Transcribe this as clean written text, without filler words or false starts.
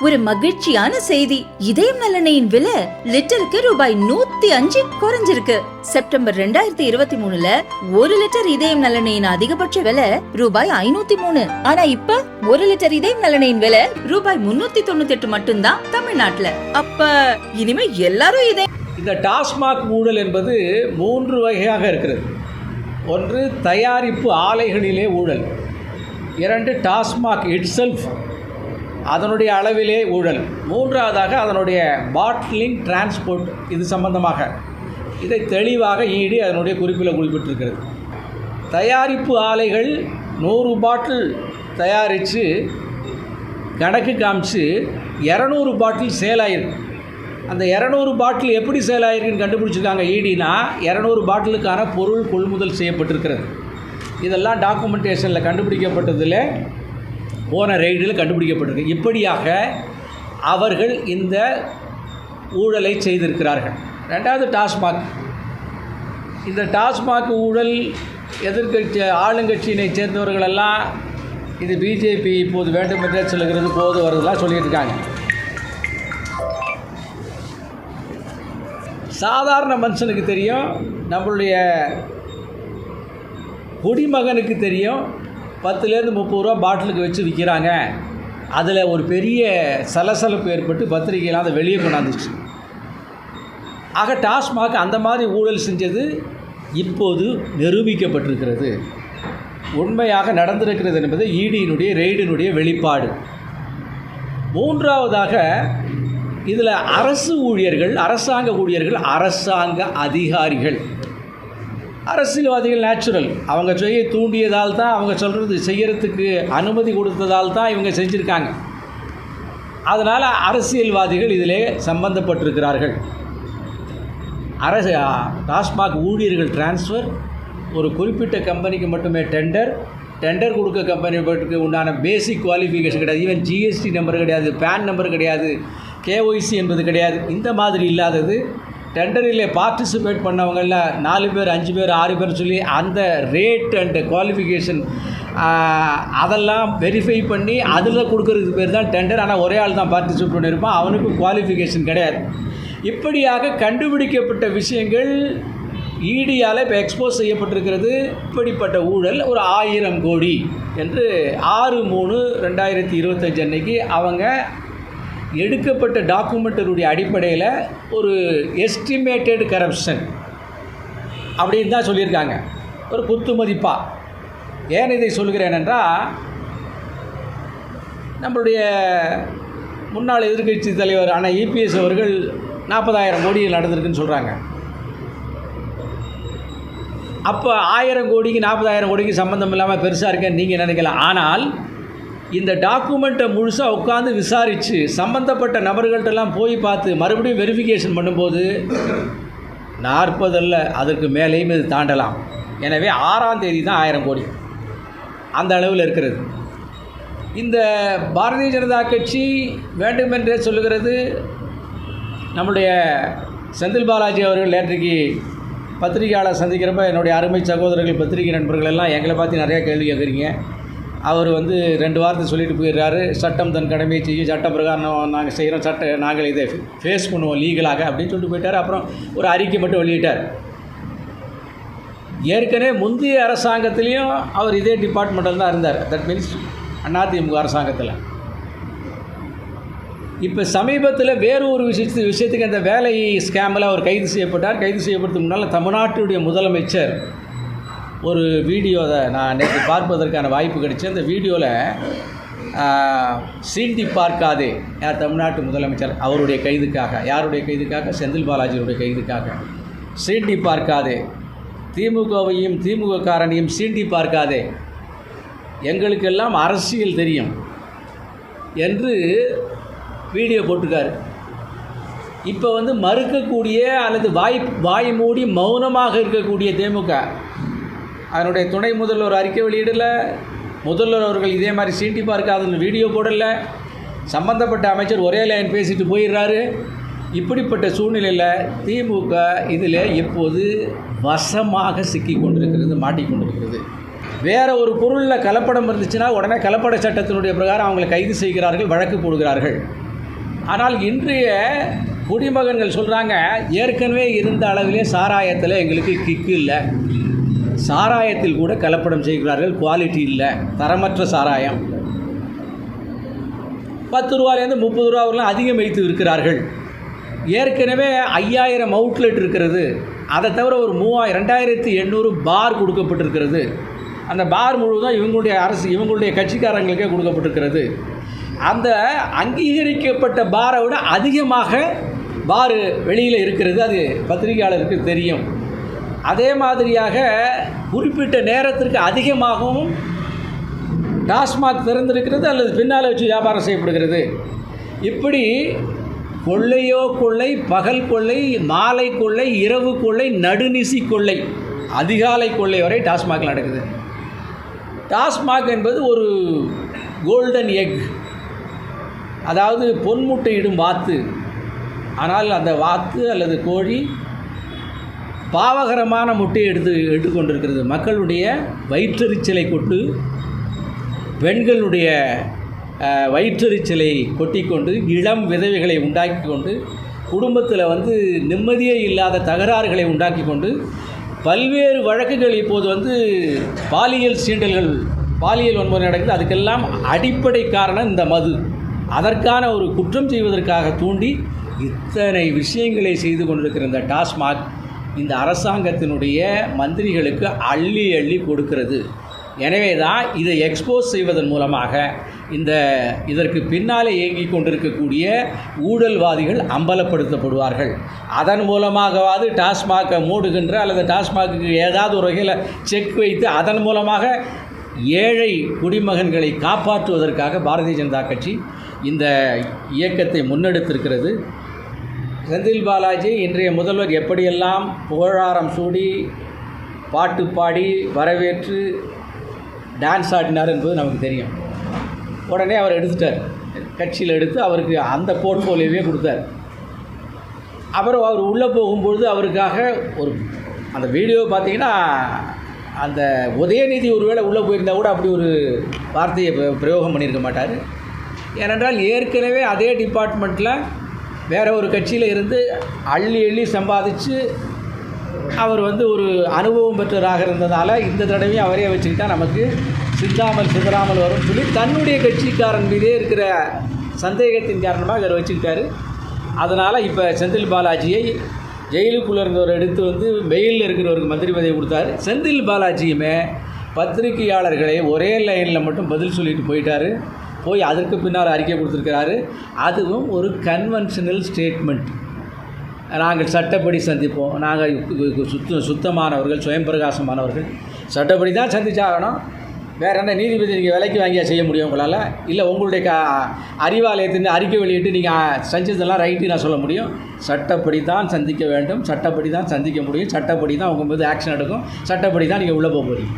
ஒரு மகிழ்ச்சியான செய்தி. இதயம் நல்லெண்ணெயின் விலை லிட்டருக்கு ரூபாய் 105 குறைஞ்சிருக்கு. செப்டம்பர் 2023ல 1 லிட்டர் இதயம் நல்லெண்ணெயின் அதிகபட்ச விலை ரூபாய் 503. ஆனா இப்ப 1 லிட்டர் இதயம் நல்லெண்ணெயின் விலை ரூபாய் 398 மட்டும்தான் தமிழ்நாட்டுல. அப்ப இனிமே எல்லாரும் இந்த டாஸ்மாக் ஊழல் என்பது 3 வகையாக இருக்கிறது. ஒன்று, தயாரிப்பு ஆலைகளிலே ஊழல். 2, டாஸ்மாக் இட்செல்ஃப் அதனுடைய அளவிலே ஊழல். 3வதாக அதனுடைய பாட்லிங் டிரான்ஸ்போர்ட் இது சம்பந்தமாக. இதை தெளிவாக ஈடி அதனுடைய குறிப்பில் குறிப்பிட்டிருக்கிறது. தயாரிப்பு ஆலைகள் 100 பாட்டில் தயாரித்து கணக்கு காமிச்சு 200 பாட்டில் சேல் ஆகிருக்கு. அந்த 200 பாட்டில் எப்படி சேல் ஆகிருக்குன்னு கண்டுபிடிச்சிருக்காங்க ஈடினா, 200 பாட்டிலுக்கான பொருள் கொள்முதல் செய்யப்பட்டிருக்கிறது. இதெல்லாம் டாக்குமெண்டேஷனில் கண்டுபிடிக்கப்பட்டதில் போன ரெய்டில் கண்டுபிடிக்கப்பட்டிருக்கு. இப்படியாக அவர்கள் இந்த ஊழலை செய்திருக்கிறார்கள். 2வது, டாஸ்மாக். இந்த டாஸ்மாக் ஊழல் எதிர்கட்சி ஆளுங்கட்சியினை சேர்ந்தவர்களெல்லாம் இது பிஜேபி இப்போது வேண்டுமென்றே சொல்லுகிறது, போது வருதெல்லாம் சொல்லிட்டு இருக்காங்க. சாதாரண மனுஷனுக்கு தெரியும், நம்மளுடைய குடிமகனுக்கு தெரியும், 10லேருந்து 30 ரூபா பாட்டிலுக்கு வச்சு விற்கிறாங்க. அதில் ஒரு பெரிய சலசலப்பு ஏற்பட்டு பத்திரிகையெல்லாம் அதை வெளியே கொண்டாந்துச்சு. ஆக டாஸ்மாக் அந்த மாதிரி ஊழல் செஞ்சது இப்போது நிரூபிக்கப்பட்டிருக்கிறது. உண்மையாக நடந்திருக்கிறது என்பது ஈடியினுடைய ரெய்டினுடைய வெளிப்பாடு. 3வதாக இதில் அரசு ஊழியர்கள், அரசாங்க ஊழியர்கள், அரசாங்க அதிகாரிகள், அரசியல்வாதிகள் நேச்சுரல். அவங்க செய்ய தூண்டியதால் தான், அவங்க சொல்கிறது செய்கிறதுக்கு அனுமதி கொடுத்ததால் தான் இவங்க செஞ்சுருக்காங்க. அதனால் அரசியல்வாதிகள் இதிலே சம்பந்தப்பட்டிருக்கிறார்கள். டாஸ்மாக் ஊழியர்கள் டிரான்ஸ்ஃபர், ஒரு குறிப்பிட்ட கம்பெனிக்கு மட்டுமே டெண்டர் கொடுக்க கம்பெனிக்கு உண்டான பேசிக் குவாலிஃபிகேஷன் கிடையாது. ஈவன் ஜிஎஸ்டி நம்பர் கிடையாது, பேன் நம்பர் கிடையாது, கேஒய்சி என்பது கிடையாது. இந்த மாதிரி இல்லாதது டெண்டரில் பார்ட்டிசிபேட் பண்ணவங்களில் 4 பேர் 5 பேர் 6 பேர் சொல்லி அந்த ரேட் அண்ட் குவாலிஃபிகேஷன் அதெல்லாம் வெரிஃபை பண்ணி அதில் கொடுக்கறதுக்கு பேர் தான் டெண்டர். ஆனால் ஒரே ஆள் தான் பார்ட்டிசிபேட் பண்ணியிருப்பான், அவனுக்கு குவாலிஃபிகேஷன் கிடையாது. இப்படியாக கண்டுபிடிக்கப்பட்ட விஷயங்கள் ஈடியால் இப்போ எக்ஸ்போஸ் செய்யப்பட்டிருக்கிறது. இப்படிப்பட்ட ஊழல் ஒரு 1000 கோடி என்று 6/3/2025 அன்னைக்கு அவங்க எடுக்கப்பட்ட டாக்குமெண்ட்டருடைய அடிப்படையில் ஒரு எஸ்டிமேட்டட் கரப்ஷன் அப்படின்னு தான் சொல்லியிருக்காங்க, ஒரு குத்து மதிப்பாக. ஏன் இதை சொல்கிறேன் என்றால், நம்மளுடைய முன்னாள் எதிர்க்கட்சி தலைவர் ஆனால் இபிஎஸ் அவர்கள் 40,000 கோடி நடந்திருக்குன்னு சொல்கிறாங்க. அப்போ 1000 கோடிக்கு 40,000 கோடிக்கு சம்மந்தம் இல்லாமல் பெருசாக இருக்கேன்னு நீங்கள் நினைக்கலாம். ஆனால் இந்த டாக்குமெண்ட்டை முழுசாக உட்காந்து விசாரித்து சம்பந்தப்பட்ட நபர்கள்ட்டெல்லாம் போய் பார்த்து மறுபடியும் வெரிஃபிகேஷன் பண்ணும்போது 40 அல்ல, அதற்கு மேலேயும் இது தாண்டலாம். எனவே 6ஆம் தேதி தான் 1000 கோடி அந்த அளவில் இருக்கிறது. இந்த பாரதிய ஜனதா கட்சி வேண்டுமென்றே சொல்லுகிறது. நம்முடைய செந்தில் பாலாஜி அவர்கள் நேற்றைக்கு பத்திரிகையாளர் சந்திக்கிறப்ப, என்னுடைய அருமை சகோதரர்கள் பத்திரிகை நண்பர்கள் எல்லாம் எங்களை பார்த்து நிறையா கேள்வி கேட்குறீங்க. அவர் 2 வாரத்தை சொல்லிட்டு போயிடுறாரு, சட்டம் தன் கடமையை செய்யும், சட்ட பிரகாரம் நாங்கள் செய்கிறோம், நாங்கள் இதை ஃபேஸ் பண்ணுவோம் லீகலாக அப்படின்னு சொல்லிட்டு போயிட்டார். அப்புறம் ஒரு அறிக்கை மட்டும் வெளியிட்டார். ஏற்கனவே முந்தைய அரசாங்கத்திலையும் அவர் இதே டிபார்ட்மெண்ட்டில் தான் இருந்தார். தட் மீன்ஸ் அதிமுக அரசாங்கத்தில். இப்போ சமீபத்தில் வேறு ஒரு விஷயத்துக்கு அந்த வேலை ஸ்கேமில் அவர் கைது செய்யப்பட்டார். கைது செய்யப்படுறதுக்கு முன்னால் தமிழ்நாட்டுடைய முதலமைச்சர் ஒரு வீடியோவை நான் நேற்று பார்ப்பதற்கான வாய்ப்பு கிடைச்சி, அந்த வீடியோவில் சீண்டி பார்க்காதே, யார் தமிழ்நாட்டு முதலமைச்சர் அவருடைய கைதுக்காக, யாருடைய கைதுக்காக, செந்தில் பாலாஜியுடைய கைதுக்காக, சீண்டி பார்க்காதே, திமுகவையும் திமுககாரனையும் சீண்டி பார்க்காதே, எங்களுக்கெல்லாம் அரசியல் தெரியும் என்று வீடியோ போட்டிருக்காரு. இப்போ மறுக்கக்கூடிய அல்லது வாய் மூடி மௌனமாக இருக்கக்கூடிய திமுக, அதனுடைய துணை முதல்வர் அறிக்கை வெளியிடல, முதல்வர் அவர்கள் இதே மாதிரி சீண்டி பார்க்காதுன்னு வீடியோ போடலை, சம்பந்தப்பட்ட அமைச்சர் ஒரே லைன் பேசிட்டு போயிடுறாரு. இப்படிப்பட்ட சூழ்நிலையில் திமுக இதில் இப்போது வசமாக சிக்கி கொண்டிருக்கிறது, மாட்டிக்கொண்டிருக்கிறது. வேறு ஒரு பொருளில் கலப்படம் இருந்துச்சுன்னா உடனே கலப்பட சட்டத்தினுடைய பிரகாரம் அவங்களை கைது செய்கிறார்கள், வழக்கு போடுகிறார்கள். ஆனால் இன்றைய குடிமகன்கள் சொல்கிறாங்க, ஏற்கனவே இருந்த அளவிலே சாராயத்தில் எங்களுக்கு கிக்கு இல்லை, சாராயத்தில் கூட கலப்படம் செய்கிறார்கள், குவாலிட்டி இல்லை, தரமற்ற சாராயம், 10 ரூபாயிலேருந்து 30 ரூபா வரலாம் அதிகம் வைத்து இருக்கிறார்கள். ஏற்கனவே 5000 அவுட்லெட் இருக்கிறது, அதை தவிர ஒரு 2800 பார் கொடுக்கப்பட்டிருக்கிறது. அந்த பார் முழுவதும் இவங்களுடைய கட்சிக்காரங்களுக்கே கொடுக்கப்பட்டிருக்கிறது. அந்த அங்கீகரிக்கப்பட்ட பாரை விட அதிகமாக பார் வெளியில் இருக்கிறது, அது பத்திரிகையாளருக்கு தெரியும். அதே மாதிரியாக குறிப்பிட்ட நேரத்திற்கு அதிகமாகவும் டாஸ்மாக் திறந்திருக்கிறது அல்லது பின்னால் வச்சு வியாபாரம் செய்யப்படுகிறது. இப்படி கொள்ளையோ கொள்ளை, பகல் கொள்ளை, மாலை கொள்ளை, இரவு கொள்ளை, நடுநிசி கொள்ளை, அதிகாலை கொள்ளை வரை டாஸ்மாகில் நடக்குது. டாஸ்மாக் என்பது ஒரு கோல்டன் எக், அதாவது பொன்முட்டையிடும் வாத்து. ஆனால் அந்த வாத்து அல்லது கோழி பாவகரமான முட்டையை எடுத்துக்கொண்டிருக்கிறது. மக்களுடைய வயிற்றெரிச்சலை கொண்டு, பெண்களுடைய வயிற்றெரிச்சலை கொட்டிக்கொண்டு, இளம் விதவைகளை உண்டாக்கி கொண்டு, குடும்பத்தில் நிம்மதியே இல்லாத தகராறுகளை உண்டாக்கி கொண்டு, பல்வேறு வழக்குகள் இப்போது பாலியல் சீண்டல்கள், பாலியல் வன்முறை நடக்குது. அதுக்கெல்லாம் அடிப்படை காரணம் இந்த மது. அதற்கான ஒரு குற்றம் செய்வதற்காக தூண்டி இத்தனை விஷயங்களை செய்து கொண்டிருக்கிற இந்த டாஸ்மாக் இந்த அரசாங்கத்தினுடைய மந்திரிகளுக்கு அள்ளி அள்ளி கொடுக்கிறது. எனவே தான் இதை எக்ஸ்போஸ் செய்வதன் மூலமாக இதற்கு பின்னாலே இயங்கிக் கொண்டிருக்கக்கூடிய ஊழல்வாதிகள் அம்பலப்படுத்தப்படுவார்கள். அதன் மூலமாகவாது டாஸ்மாகை மூடுகின்ற அல்லது டாஸ்மாக்கு ஏதாவது ஒரு வகையில் செக் வைத்து அதன் மூலமாக ஏழை குடிமகன்களை காப்பாற்றுவதற்காக பாரதிய ஜனதா கட்சி இந்த இயக்கத்தை முன்னெடுத்திருக்கிறது. செந்தில் பாலாஜி இன்றைய முதல்வர் எப்படியெல்லாம் புகழாரம் சூடி, பாட்டு பாடி, வரவேற்று, டான்ஸ் ஆடினார் என்பது நமக்கு தெரியும். உடனே அவர் எடுத்துட்டார், கட்சியில் எடுத்து அவருக்கு அந்த போர்ட்ஃபோலியோவே கொடுத்தார். அப்புறம் அவர் உள்ளே போகும்பொழுது அவருக்காக அந்த வீடியோ பார்த்திங்கன்னா, அந்த உதயநிதி ஒருவேளை உள்ளே போயிருந்தால் கூட அப்படி ஒரு வார்த்தையை பிரயோகம் பண்ணியிருக்க மாட்டார். ஏனென்றால் ஏற்கனவே அதே டிபார்ட்மெண்ட்டில் வேறு ஒரு கட்சியில் இருந்து அள்ளி அள்ளி சம்பாதிச்சு அவர் ஒரு அனுபவம் பெற்றவராக இருந்ததால் இந்த தடவையும் அவரே வச்சுக்கிட்டா நமக்கு சிந்தாமல் வரும் சொல்லி தன்னுடைய கட்சிக்காரன் மீதே இருக்கிற சந்தேகத்தின் காரணமாக அவர் வச்சுக்கிட்டாரு. அதனால் இப்போ செந்தில் பாலாஜியை ஜெயிலுக்குள்ளே இருந்தவர் எடுத்து வெயிலில் இருக்கிறவருக்கு மந்திரி பதவி கொடுத்தாரு. செந்தில் பாலாஜியுமே பத்திரிகையாளர்களை ஒரே லைனில் மட்டும் பதில் சொல்லிட்டு போயிட்டார். போய் அதற்கு பின்னால் அறிக்கை கொடுத்துருக்கிறாரு. அதுவும் ஒரு கன்வென்ஷனல் ஸ்டேட்மெண்ட். நாங்கள் சட்டப்படி சந்திப்போம், நாங்கள் சுத்தமானவர்கள், சுயம் பிரகாசமானவர்கள், சட்டப்படி தான் சந்திச்சாகணும். வேறு என்ன நீதிபதி நீங்கள் விலைக்கு வாங்கியா செய்ய முடியும் உங்களால்? இல்லை உங்களுடைய அறிவாலயத்தின் அறிக்கை வெளியிட்டு நீங்கள் செஞ்சதெல்லாம் ரைட்டு நான் சொல்ல முடியும்? சட்டப்படி தான் சந்திக்க வேண்டும், சட்டப்படி தான் சந்திக்க முடியும், சட்டப்படி தான் உங்கள் மீது ஆக்ஷன் எடுக்கும், சட்டப்படி தான் நீங்கள் உள்ளே போக போகிறீங்க.